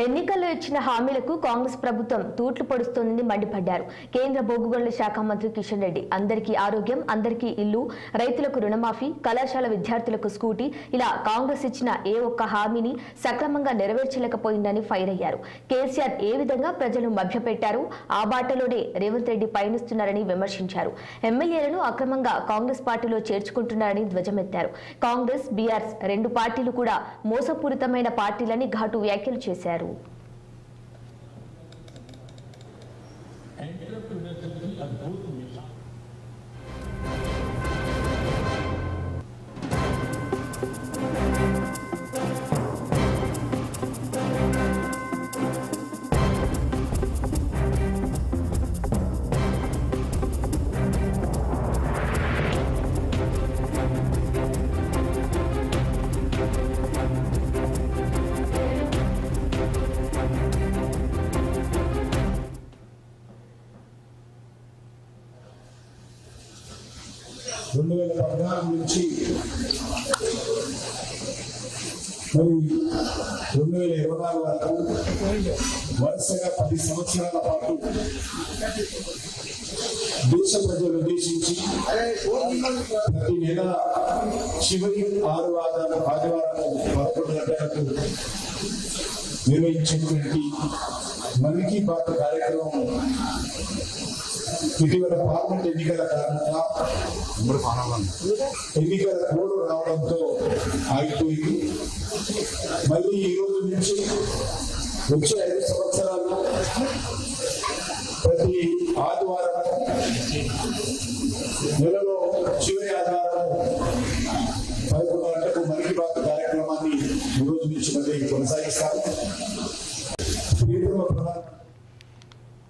ఎన్నికల్లో ఇచ్చిన హామీలకు కాంగ్రెస్ ప్రభుత్వం తూట్లు పొడుస్తోందని మండిపడ్డారు. కేంద్ర బొగ్గు గనుల శాఖ మంత్రి కిషన్ రెడ్డి అందరికీ ఆరోగ్యం, అందరికీ ఇల్లు, రైతులకు రుణమాఫీ, కళాశాల విద్యార్థులకు స్కూటీ ఇలా కాంగ్రెస్ ఇచ్చిన ఏ ఒక్క హామీని సక్రమంగా నెరవేర్చలేకపోయిందని ఫైర్ అయ్యారు. కేసీఆర్ ఏ విధంగా ప్రజలను మభ్యపెట్టారు, ఆ బాటలోనే రేవంత్ రెడ్డి పయనిస్తున్నారని విమర్శించారు. ఎమ్మెల్యేలను అక్రమంగా కాంగ్రెస్ పార్టీలో చేర్చుకుంటున్నారని ధ్వజమెత్తారు. కాంగ్రెస్, బీఆర్ఎస్ రెండు పార్టీలు కూడా మోసపూరితమైన పార్టీలని ఘాటు వ్యాఖ్యలు చేశారు. నుంచి 2024 వరకు వరుసగా 10 సంవత్సరాల పాటు దేశ ప్రజలు ఉద్దేశించి ప్రతి నెల చివరి 6 ఆదివారం 11 గంటలకు నిర్వహించేటువంటి మన్ కీ బాత్ కార్యక్రమం ఇటీవల పార్లమెంట్ ఎన్నికల కారణంగా ఎన్నికల కోడ్ రావడంతో ఆగిపోయింది. మళ్ళీ ఈ రోజు నుంచి వచ్చే 5 సంవత్సరాలు ప్రతి ఆదివారం నెలలో చివరి ఆదివారం 11 గంటలకు మన్ కీ బాత్ కార్యక్రమాన్ని ఈ రోజు నుంచి మళ్ళీ కొనసాగిస్తారు.